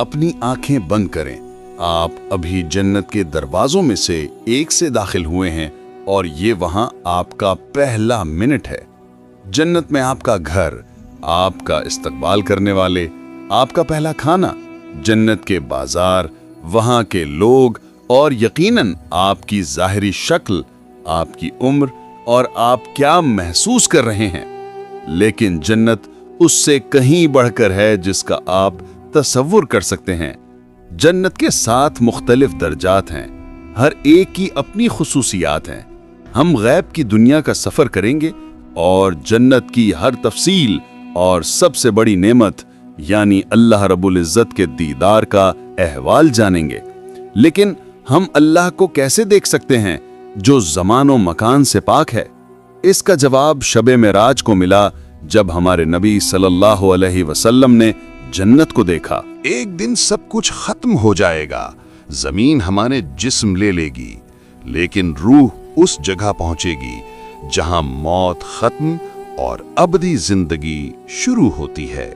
अपनी आंखें बंद करें। आप अभी जन्नत के दरवाजों में से एक से दाखिल हुए हैं और ये वहां आपका पहला मिनट है। जन्नत में आपका घर, आपका इस्तकबाल करने वाले, आपका पहला खाना, जन्नत के बाजार, वहां के लोग और यकीनन आपकी जाहिरी शक्ल, आपकी उम्र और आप क्या महसूस कर रहे हैं। लेकिन जन्नत उससे कहीं बढ़कर है जिसका आप तसव्वुर कर सकते हैं। जन्नत के 7 मुख्तलिफ दर्जात हैं, हर एक की अपनी खुसूसियात हैं। हम गैब की दुनिया का सफर करेंगे और जन्नत की हर तफसील और सबसे बड़ी नेमत यानी अल्लाह रब्बुल इज्जत के दीदार का अहवाल जानेंगे। लेकिन हम अल्लाह को कैसे देख सकते हैं जो ज़मान व मकान से पाक है? इसका जवाब शब मेराज को मिला जब हमारे नबी सल्लल्लाहु अलैहि वसल्लम ने जन्नत को देखा। एक दिन सब कुछ खत्म हो जाएगा, जमीन हमारे जिस्म ले लेगी, लेकिन रूह उस जगह पहुंचेगी जहां मौत खत्म और अबदी जिंदगी शुरू होती है।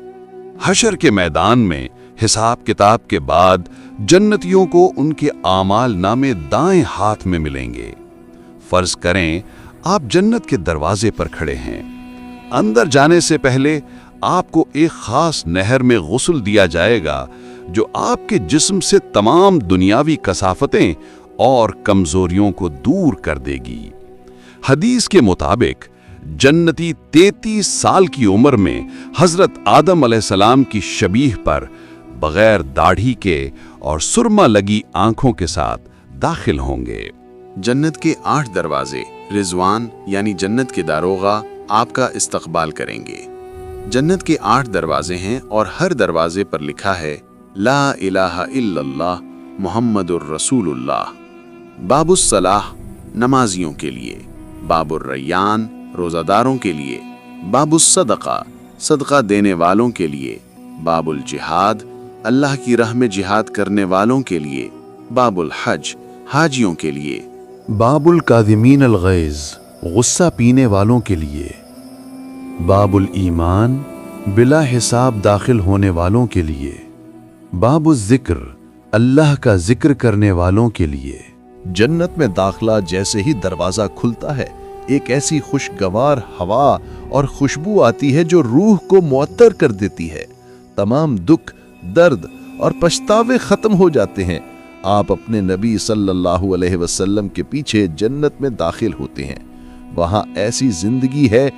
हशर के मैदान में हिसाब किताब के बाद जन्नतियों को उनके आमाल नामे दाएं हाथ में मिलेंगे। फर्ज करें आप जन्नत के दरवाजे पर खड़े हैं। अंदर जाने से पहले आपको एक खास नहर में गुस्ल दिया जाएगा जो आपके जिस्म से तमाम दुनियावी कसाफतें और कमजोरियों को दूर कर देगी। हदीस के मुताबिक जन्नती 33 साल की उम्र में हजरत आदम अलैहिस्सलाम की शबीह पर बगैर दाढ़ी के और सुरमा लगी आंखों के साथ दाखिल होंगे। जन्नत के 8 दरवाजे रिजवान यानी जन्नत के दारोगा आपका इस्तकबाल करेंगे। जन्नत के 8 दरवाजे हैं और हर दरवाजे पर लिखा है ला इलाहा इल्लल्लाह मुहम्मदुर रसूलुल्लाह। बाबुस सलाह नमाजियों के लिए, बाबुर रैयान रोज़ादारों के लिए, बाबुस सदका सदका देने वालों के लिए, बाबुल जिहाद अल्लाह की राह में जिहाद करने वालों के लिए, बाबुल हज हाजियों के लिए, बाबुल काज़िमीन अल गैज़ गुस्सा पीने वालों के लिए, बाबुल ईमान बिला हिसाब दाखिल होने वालों के लिए, बाबुल ज़िक्र अल्लाह का जिक्र करने वालों के लिए। जन्नत में दाखिला जैसे ही दरवाज़ा खुलता है, एक ऐसी खुशगवार हवा और खुशबू आती है जो रूह को मुअत्तर कर देती है। तमाम दुख, दर्द और पछतावे खत्म हो जाते हैं। आप अपने नबी सल्लल्लाहु अलैहि वसल्लम के पीछे जन्नत में दाखिल होते हैं। वहां ऐसी जिंदगी है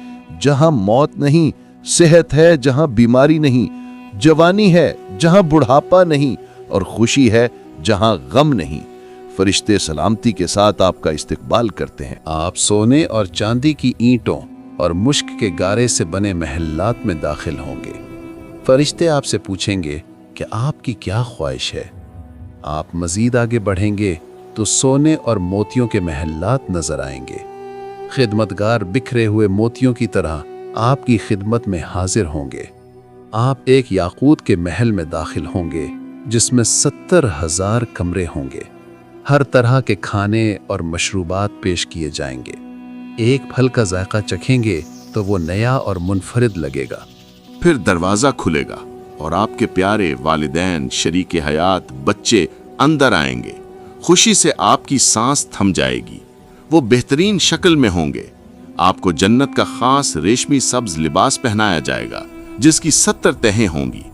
जहां मौत नहीं, सेहत है जहां बीमारी नहीं, जवानी है जहां बुढ़ापा नहीं और खुशी है जहां गम नहीं। फरिश्ते सलामती के साथ आपका इस्तकबाल करते हैं। आप सोने और चांदी की ईंटों और मुश्क के गारे से बने महल्लात में दाखिल होंगे। फरिश्ते आपसे पूछेंगे कि आपकी क्या ख्वाहिश है। आप मजीद आगे बढ़ेंगे तो सोने और मोतियों के महल्लात नजर आएंगे। खिदमतगार बिखरे हुए मोतियों की तरह आपकी खिदमत में हाजिर होंगे। आप एक याकूत के महल में दाखिल होंगे जिसमें 70,000 कमरे होंगे। हर तरह के खाने और मशरूबात पेश किए जाएंगे। एक फल का जायका चखेंगे तो वो नया और मुनफरिद लगेगा। फिर दरवाजा खुलेगा और आपके प्यारे वालिदैन, शरीके हयात, बच्चे अंदर आएंगे। खुशी से आपकी सांस थम जाएगी। वो बेहतरीन शक्ल में होंगे। आपको जन्नत का खास रेशमी सब्ज लिबास पहनाया जाएगा जिसकी 70 तहें होंगी।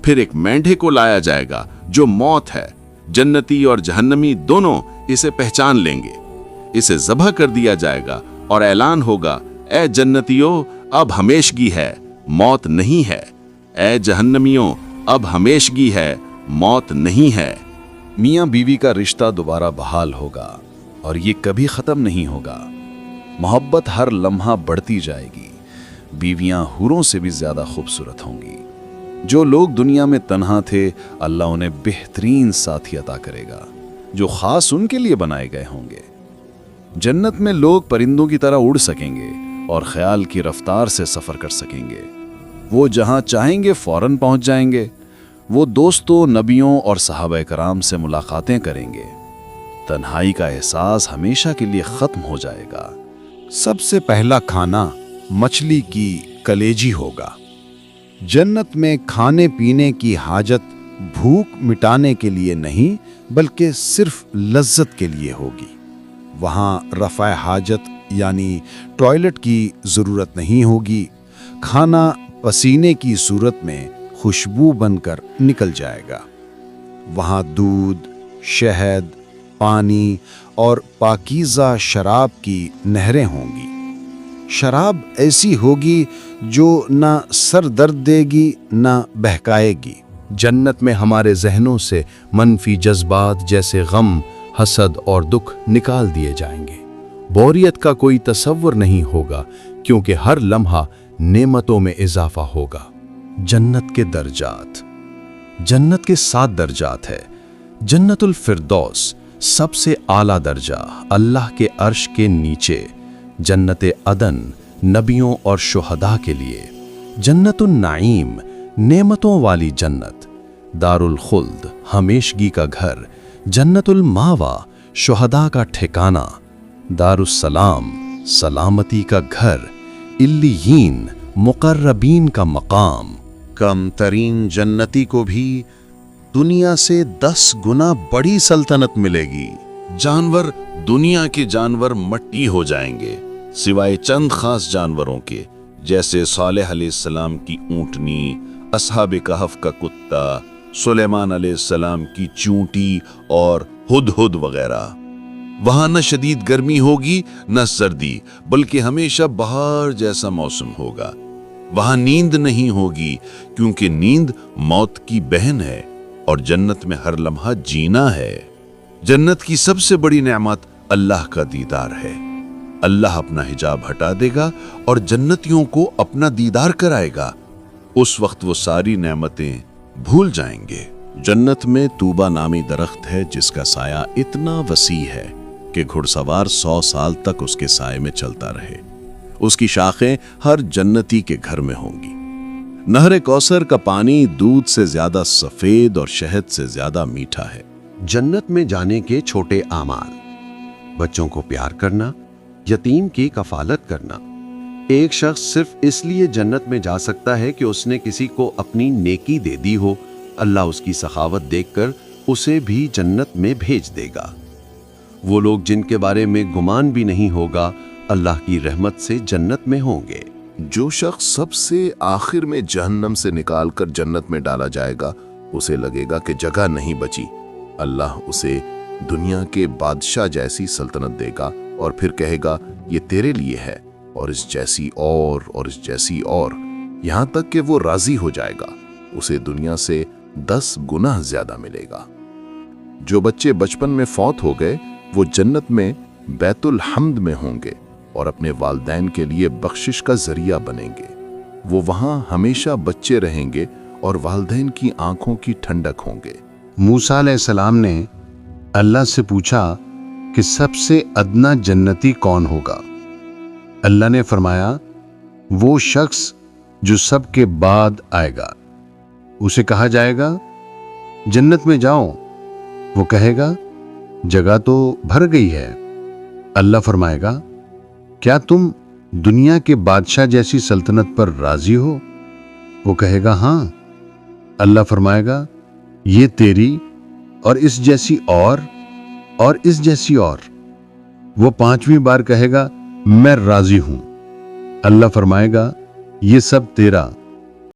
फिर एक मेंढे को लाया जाएगा जो मौत है। जन्नती और जहन्नमी दोनों इसे पहचान लेंगे। इसे ज़बह कर दिया जाएगा और ऐलान होगा, ए जन्नतियों अब हमेशगी है, मौत नहीं है। ए जहन्नमियों अब हमेशगी है, मौत नहीं है। मियाँ बीवी का रिश्ता दोबारा बहाल होगा और ये कभी ख़त्म नहीं होगा। मोहब्बत हर लम्हा बढ़ती जाएगी। बीवियाँ हुरों से भी ज़्यादा खूबसूरत होंगी। जो लोग दुनिया में तन्हा थे, अल्लाह उन्हें बेहतरीन साथी अता करेगा जो ख़ास उनके लिए बनाए गए होंगे। जन्नत में लोग परिंदों की तरह उड़ सकेंगे और ख्याल की रफ्तार से सफ़र कर सकेंगे। वो जहाँ चाहेंगे फ़ौरन पहुँच जाएंगे। वो दोस्तों, नबियों और सहाबा कराम से मुलाकातें करेंगे। तन्हाई का एहसास हमेशा के लिए ख़त्म हो जाएगा। सबसे पहला खाना मछली की कलेजी होगा। जन्नत में खाने पीने की हाजत भूख मिटाने के लिए नहीं बल्कि सिर्फ लज्जत के लिए होगी। वहाँ रफ़ा हाजत यानी टॉयलेट की ज़रूरत नहीं होगी। खाना पसीने की सूरत में खुशबू बनकर निकल जाएगा। वहाँ दूध, शहद, पानी और पाकीज़ा शराब की नहरें होंगी। शराब ऐसी होगी जो ना सर दर्द देगी ना बहकाएगी। जन्नत में हमारे जहनों से मनफी जज्बात जैसे गम, हसद और दुख निकाल दिए जाएंगे। बोरियत का कोई तसव्वुर नहीं होगा क्योंकि हर लम्हा नेमतों में इजाफा होगा। जन्नत के दर्जात। जन्नत के 7 दर्जात है। जन्नतुल फिरदौस सबसे आला दर्जा, अल्लाह के अर्श के नीचे। जन्नत अदन नबियों और शुहदा के लिए। जन्नतुन नाईम नेमतों वाली जन्नत। दारुल खुल्द हमेशगी का घर। जन्नतुल मावा शुहदा का ठिकाना। दारुस्सलाम सलामती का घर। इल्लियीन मुकर्रबीन का मकाम। कम तरीन जन्नती को भी दुनिया से 10 गुना बड़ी सल्तनत मिलेगी। जानवर, दुनिया के जानवर मट्टी हो जाएंगे सिवाय चंद खास जानवरों के, जैसे सालेह अलैहिस्सलाम की ऊंटनी, असहाबे कहफ का कुत्ता, सुलेमान अलैहिस्सलाम की चूंटी और हुदहुद वगैरह। वहां न शदीद गर्मी होगी न सर्दी, बल्कि हमेशा बहार जैसा मौसम होगा। वहां नींद नहीं होगी क्योंकि नींद मौत की बहन है और जन्नत में हर लम्हा जीना है। जन्नत की सबसे बड़ी नेमत अल्लाह का दीदार है। अल्लाह अपना हिजाब हटा देगा और जन्नतियों को अपना दीदार कराएगा। उस वक्त वो सारी नेमतें भूल जाएंगे। जन्नत में तूबा नामी दरख्त है जिसका साया इतना वसी है कि घुड़सवार 100 साल तक उसके साए में चलता रहे। उसकी शाखें हर जन्नती के घर में होंगी। नहर कौसर का पानी दूध से ज्यादा सफेद और शहद से ज्यादा मीठा है। जन्नत में जाने के छोटे आमाल। बच्चों को प्यार करना, यतीम की कफालत करना। एक शख्स सिर्फ इसलिए जन्नत में जा सकता है कि उसने किसी को अपनी नेकी दे दी हो। अल्लाह उसकी सखावत देखकर उसे भी जन्नत में भेज देगा। वो लोग जिनके बारे में गुमान भी नहीं होगा, अल्लाह की रहमत से जन्नत में होंगे। जो शख्स सबसे आखिर में जहन्नम से निकालकर जन्नत में डाला जाएगा, उसे लगेगा कि जगह नहीं बची। अल्लाह उसे दुनिया के बादशाह जैसी सल्तनत देगा और फिर कहेगा ये तेरे लिए है, और इस जैसी और इस जैसी और, यहां तक कि वो राजी हो जाएगा। उसे दुनिया से 10 गुना ज्यादा मिलेगा। जो बच्चे बचपन में फौत हो गए वो जन्नत में बैतुल हम्द में होंगे और अपने वालिदैन के लिए बख्शिश का जरिया बनेंगे। वो वहां हमेशा बच्चे रहेंगे और वालिदैन की आंखों की ठंडक होंगे। मूसा अलैहिस्सलाम ने अल्लाह से पूछा कि सबसे अदना जन्नती कौन होगा। अल्लाह ने फरमाया, वो शख्स जो सबके बाद आएगा। उसे कहा जाएगा जन्नत में जाओ। वो कहेगा जगह तो भर गई है। अल्लाह फरमाएगा, क्या तुम दुनिया के बादशाह जैसी सल्तनत पर राजी हो? वो कहेगा हाँ। अल्लाह फरमाएगा, ये तेरी और इस जैसी और इस जैसी और। वो 5वीं बार कहेगा मैं राजी हूं। अल्लाह फरमाएगा, ये सब तेरा